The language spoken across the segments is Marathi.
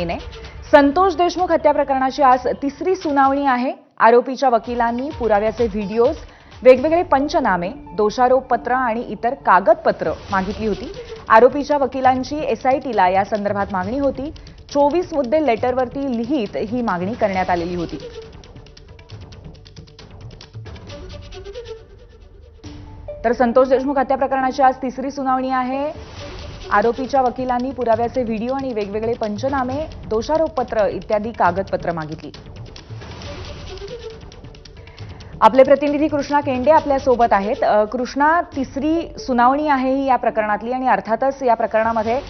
ने संतोष देशमुख हत्या प्रकरणाची आज तिसरी सुनावणी आहे। आरोपीच्या वकिलांनी पुराव्याचे व्हिडिओज, वेगवेगळे पंचनामे, दोषारोप पत्र आणि इतर कागदपत्र मागितली होती। आरोपीच्या वकिलांची एसआयटीला या संदर्भात मागणी होती। 24 मुद्दे लेटरवरती लिहित ही मागणी करण्यात आलेली होती। तर संतोष देशमुख हत्या प्रकरणाची आज तिसरी सुनावणी आहे। आरोपीच्या वकिलांनी पुराव्याचे व्हिडिओ आणि वेगवेगळे पंचनामे, दोषारोपपत्र इत्यादी कागदपत्र मागितली। आपले प्रतिनिधी कृष्णा केंडे आपल्या सोबत आहेत। कृष्णा, तिसरी सुनावणी आहे ही या प्रकरणातली आणि अर्थातच या प्रकरणामध्ये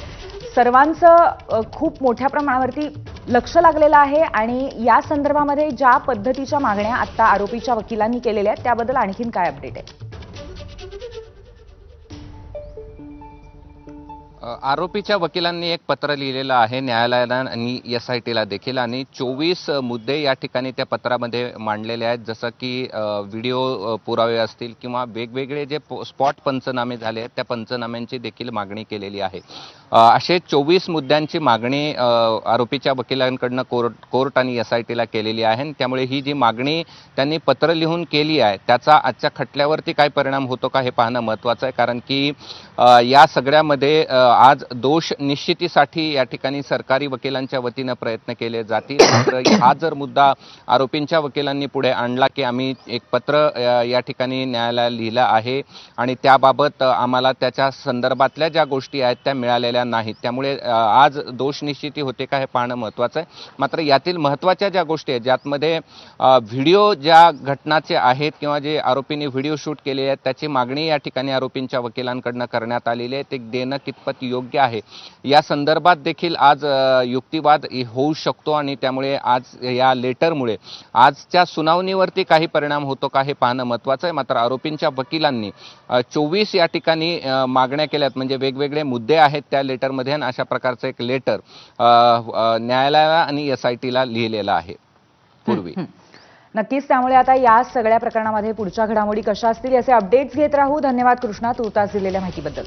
सर्वांचं खूप मोठ्या प्रमाणावरती लक्ष लागलेलं आहे आणि या संदर्भामध्ये ज्या पद्धतीच्या मागण्या आता आरोपीच्या वकिलांनी केलेल्या आहेत त्याबद्दल आणखीन काय अपडेट आहे? आरोपीच्या वकिलांनी एक पत्र लिहिलेलं आहे न्यायालयाला आणि एसआयटीला देखील, आणि 24 मुद्दे या ठिकाणी त्या पत्रामध्ये मांडलेले आहेत। जसं की व्हिडिओ पुरावे असतील किंवा वेगवेगळे जे स्पॉट पंचनामे झाले आहेत त्या पंचनाम्यांची देखील मागणी केलेली आहे। असे 24 मुद्द्यांची मागणी आरोपीच्या वकिलांकडनं कोर्ट आणि एसआयटीला केलेली आहे। त्यामुळे ही जी मागणी त्यांनी पत्र लिहून केली आहे त्याचा आजच्या खटल्यावरती काय परिणाम होतो का हे पाहणं महत्त्वाचं आहे, कारण की या सगळ्यामध्ये आज दोष निश्चितीसाठी या ठिकाणी सरकारी वकिलांच्या वतीनं प्रयत्न केले जातील। मात्र हा जर मुद्दा आरोपींच्या वकिलांनी पुढे आणला की आम्ही एक पत्र या ठिकाणी न्यायालयाला लिहिलं आहे आणि त्याबाबत आम्हाला त्याच्या संदर्भातल्या ज्या गोष्टी आहेत त्या मिळालेल्या नाहीत, त्यामुळे आज दोष निश्चिती होते का हे पाहणं महत्त्वाचं आहे। मात्र यातील महत्त्वाच्या ज्या गोष्टी आहेत ज्यामध्ये व्हिडिओ ज्या घटनाचे आहेत किंवा जे आरोपींनी व्हिडिओ शूट केले आहेत त्याची मागणी या ठिकाणी आरोपींच्या वकिलांकडनं करण्यात आलेली आहे। ते देणं कितपत योग्य आहे या संदर्भात देखील आज युक्तिवाद होऊ शकतो आणि त्यामुळे आज या लेटरमुळे आजच्या सुनावणीवरती काही परिणाम होतो का हे पाहणं महत्त्वाचं आहे। मात्र आरोपींच्या वकिलांनी 24 या ठिकाणी मागण्या केल्यात, म्हणजे वेगवेगळे मुद्दे आहेत त्या लेटरमध्ये, आणि अशा प्रकारचं एक लेटर न्यायालयाला आणि एसआयटीला लिहिलेलं आहे पूर्वी। नक्कीच, त्यामुळे आता या सगळ्या प्रकरणामध्ये पुढच्या घडामोडी कशा असतील याचे अपडेट्स घेत राहू। धन्यवाद कृष्णा, तूर्तास दिलेल्या माहितीबद्दल।